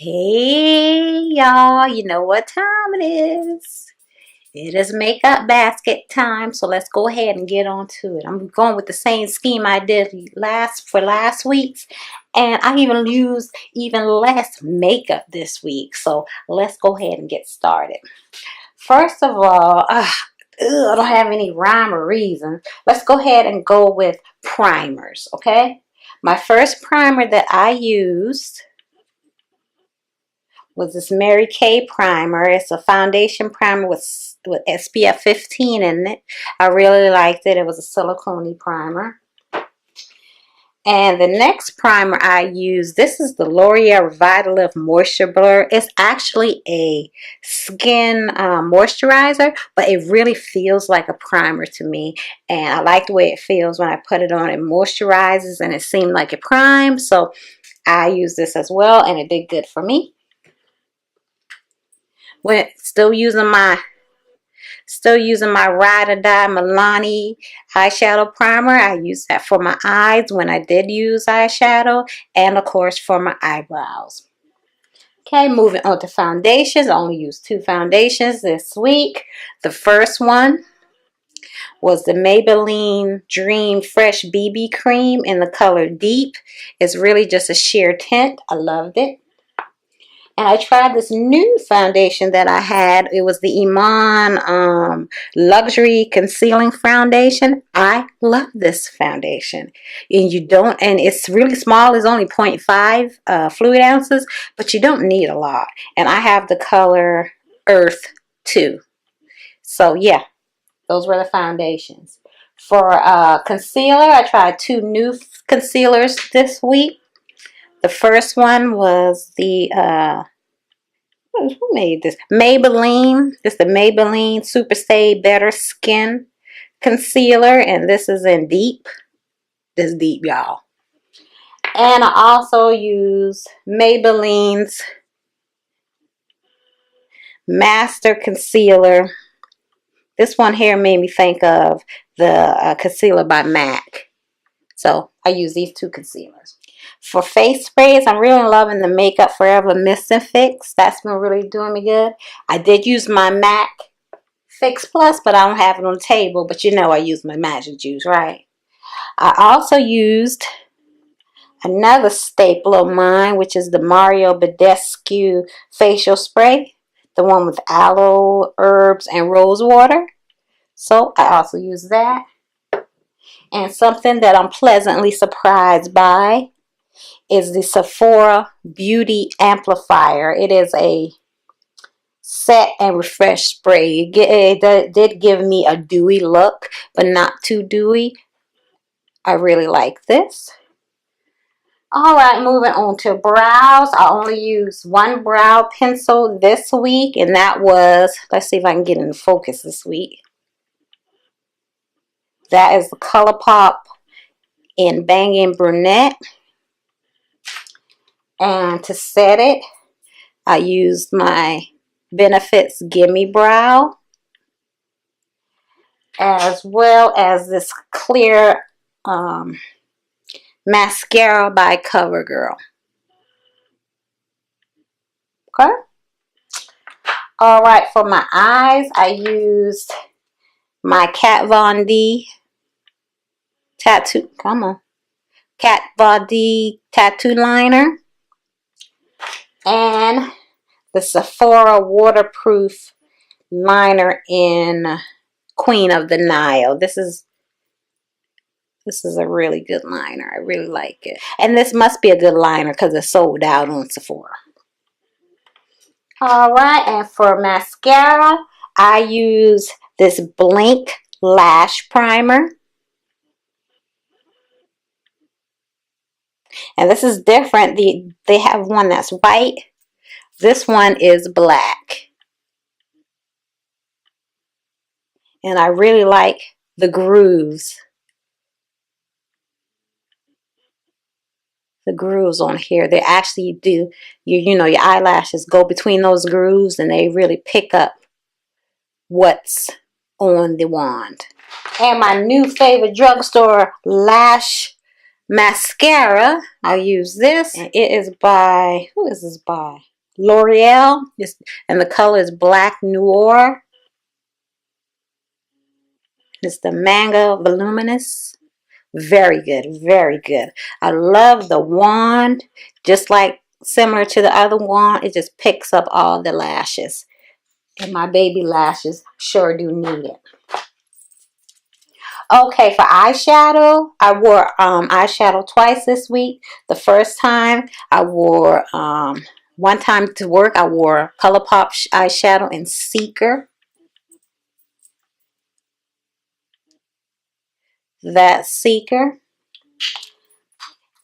Hey y'all, you know what time it is. It is makeup basket time, so let's go ahead and get on to it. I'm going with the same scheme I did last week's, and I even used even less makeup this week. So let's go ahead and get started. First of all, I don't have any rhyme or reason. Let's go ahead and go with primers, okay? My first primer that I used was this Mary Kay primer. It's a foundation primer with SPF 15 in it. I really liked it. It was a silicone primer. And the next primer I used, this is the L'Oreal Revitalift Moisture Blur. It's actually a skin moisturizer, but it really feels like a primer to me. And I like the way it feels when I put it on. It moisturizes and it seemed like it primes. So I use this as well, and it did good for me. When still using my Ride or Die Milani eyeshadow primer. I use that for my eyes when I did use eyeshadow, and of course for my eyebrows. Okay, moving on to foundations. I only used 2 foundations this week. The first one was the Maybelline Dream Fresh BB Cream in the color Deep. It's really just a sheer tint. I loved it. And I tried this new foundation that I had. It was the Iman Luxury Concealing Foundation. I love this foundation. And it's really small. It's only 0.5 fluid ounces, but you don't need a lot. And I have the color Earth 2. So yeah, those were the foundations. For concealer, I tried 2 new concealers this week. The first one was the, who made this? Maybelline. It's the Maybelline Super Stay Better Skin Concealer. And this is in Deep. This Deep, y'all. And I also use Maybelline's Master Concealer. This one here made me think of the concealer by MAC. So I use these 2 concealers. For face sprays, I'm really loving the Makeup Forever Mist and Fix. That's been really doing me good. I did use my MAC Fix Plus, but I don't have it on the table. But you know I use my magic juice, right? I also used another staple of mine, which is the Mario Badescu Facial Spray. The one with aloe, herbs, and rose water. So I also use that. And something that I'm pleasantly surprised by is the Sephora Beauty Amplifier. It is a set and refresh spray. It did give me a dewy look, but not too dewy. I really like this. Alright, moving on to brows. I only used 1 brow pencil this week, and that was, let's see if I can get in focus this week. That is the ColourPop in Bangin' Brunette. And to set it, I used my Benefits Gimme Brow, as well as this clear mascara by CoverGirl. Okay. Alright, for my eyes, I used my Kat Von D tattoo. Come on. Kat Von D tattoo liner. And the Sephora waterproof liner in Queen of the Nile. This is a really good liner. I really like it. And this must be a good liner because it's sold out on Sephora. Alright, and for mascara, I use this Blink Lash Primer. And this is different. They have one that's white. This one is black. And I really like the grooves. The grooves on here. They actually do, you know, your eyelashes go between those grooves and they really pick up what's on the wand. And my new favorite drugstore lash mascara. I'll use this. And it is by, who is this by? L'Oreal, and the color is Black Noir. It's the Mango Voluminous. Very good, very good. I love the wand, just like similar to the other wand, it just picks up all the lashes. And my baby lashes sure do need it. Okay, for eyeshadow, I wore eyeshadow twice this week. The first time I wore, one time to work, I wore ColourPop eyeshadow in Seeker. That Seeker.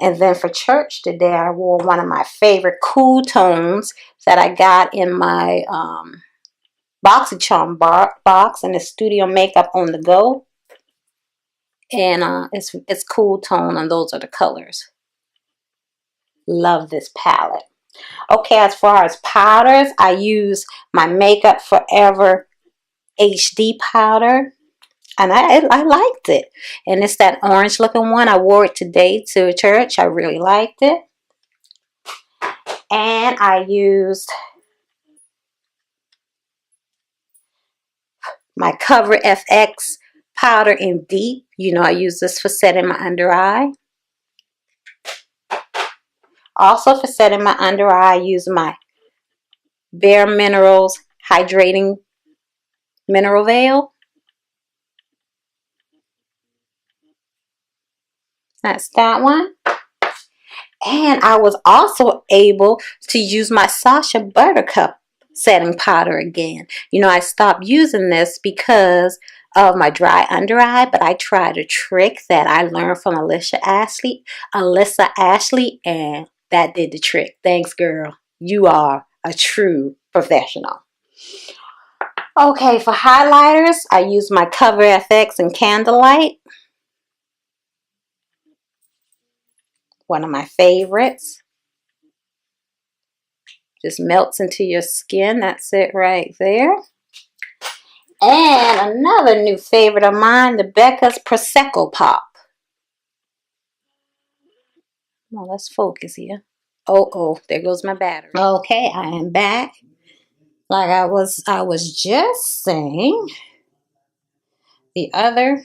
And then for church today, I wore one of my favorite cool tones that I got in my BoxyCharm box in the Studio Makeup on the Go. And it's cool tone, and those are the colors. Love this palette. Okay, as far as powders, I use my Makeup Forever HD powder. And I liked it. And it's that orange looking one. I wore it today to church. I really liked it. And I used my Cover FX powder in Deep. You know, I use this for setting my under eye. Also for setting my under eye, I use my Bare Minerals Hydrating Mineral Veil. That's that one. And I was also able to use my Sasha Buttercup setting powder again. You know, I stopped using this because of my dry under eye, but I tried a trick that I learned from Alyssa Ashley, and that did the trick. Thanks, girl. You are a true professional. Okay, for highlighters, I use my Cover FX and Candlelight. One of my favorites. Just melts into your skin. That's it right there. And another new favorite of mine, the Becca's Prosecco Pop. Come on, let's focus here. Oh, there goes my battery. Okay, I am back. Like I was just saying, the other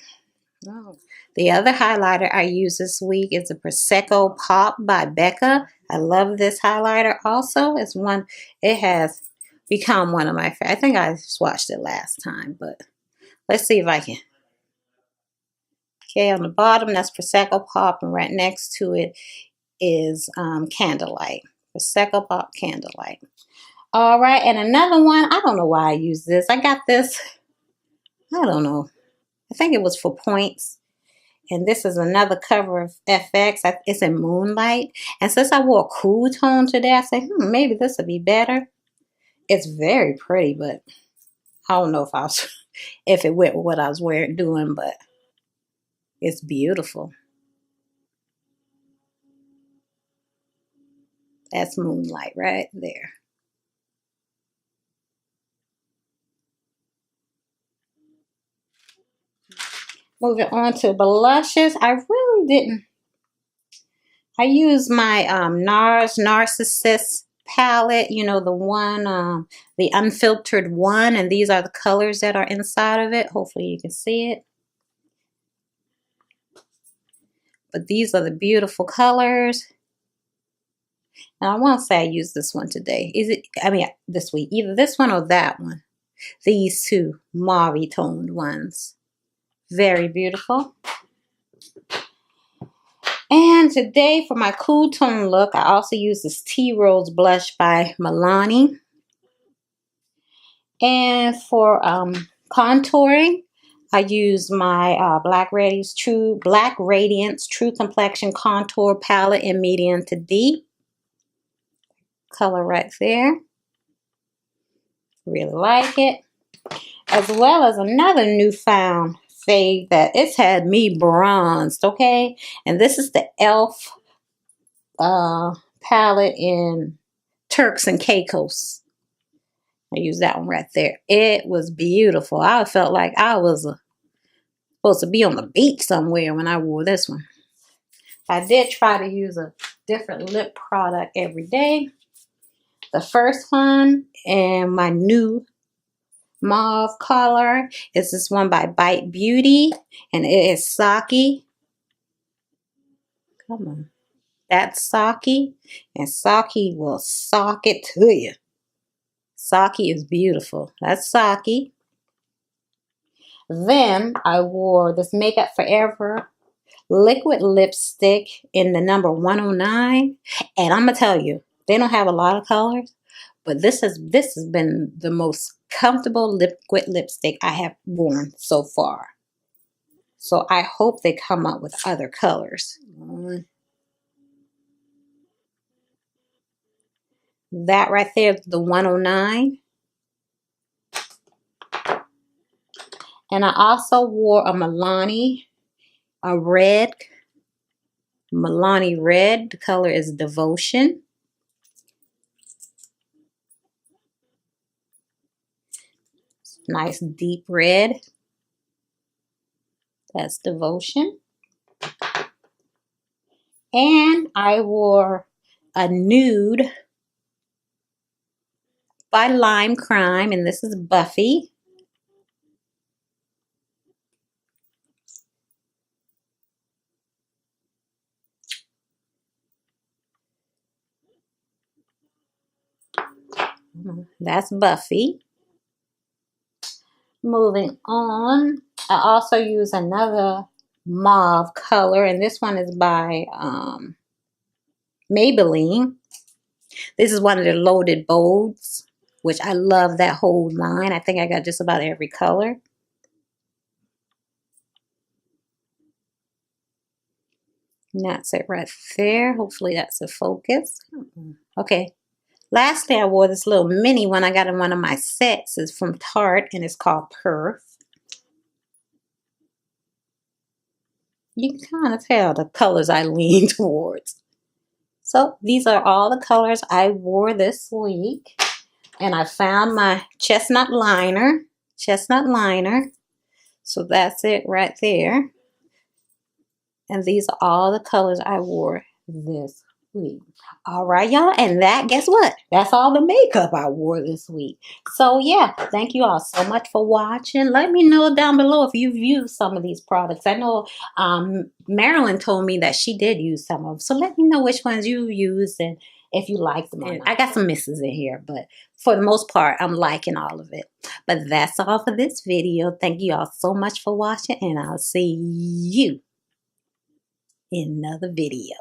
highlighter I use this week is the Prosecco Pop by Becca. I love this highlighter also. It has become one of my favorites. I think I swatched it last time, but let's see if I can. Okay, on the bottom, that's Prosecco Pop, and right next to it is Candlelight. Prosecco Pop Candlelight. All right, and another one, I don't know why I use this. I got this, I don't know. I think it was for points. And this is another Cover of FX. It's in Moonlight. And since I wore a cool tone today, I said, maybe this would be better. It's very pretty, but I don't know if it went with what I was doing, but it's beautiful. That's Moonlight right there. Moving on to blushes. I really didn't. I used my NARS Narcissist palette. You know, the one, the unfiltered one. And these are the colors that are inside of it. Hopefully you can see it. But these are the beautiful colors. And I want to say I used this one today. This week. Either this one or that one. These two mauve toned ones. Very beautiful. And today for my cool tone look, I also use this Tea Rose blush by Milani. And for contouring, I use my Black Radiance True Complexion Contour Palette in medium to deep. Color right there. Really like it. As well as another newfound fave that it's had me bronzed, okay? And this is the e.l.f. palette in Turks and Caicos. I use that one right there. It was beautiful. I felt like I was supposed to be on the beach somewhere when I wore this one. I did try to use a different lip product every day. The first one in my new mauve color is this one by Bite Beauty, and it is Saki. Come on. That's Saki, and Saki will sock it to you. Saki is beautiful. That's Saki. Then I wore this Makeup Forever liquid lipstick in the number 109. And I'm going to tell you, they don't have a lot of colors, but this has been the most comfortable liquid lipstick I have worn so far. So I hope they come up with other colors. That right there is the 109. And I also wore a Milani, a red, Milani red. The color is Devotion. Nice deep red. That's Devotion. And I wore a nude by Lime Crime, and this is Buffy. That's Buffy. Moving on, I also use another mauve color, and this one is by Maybelline. This is one of the Loaded Bolds, which I love that whole line. I think I got just about every color. And that's it right there. Hopefully that's a focus. Okay. Lastly, I wore this little mini one I got in one of my sets. It's from Tarte, and it's called Perf. You can kind of tell the colors I lean towards. So these are all the colors I wore this week. And I found my chestnut liner. So that's it right there. And these are all the colors I wore this week. All right, y'all. And guess what? That's all the makeup I wore this week. So, yeah, thank you all so much for watching. Let me know down below if you've used some of these products. I know Marilyn told me that she did use some of them. So, let me know which ones you used and if you like them or not. I got some misses in here, but for the most part, I'm liking all of it. But that's all for this video. Thank you all so much for watching, and I'll see you in another video.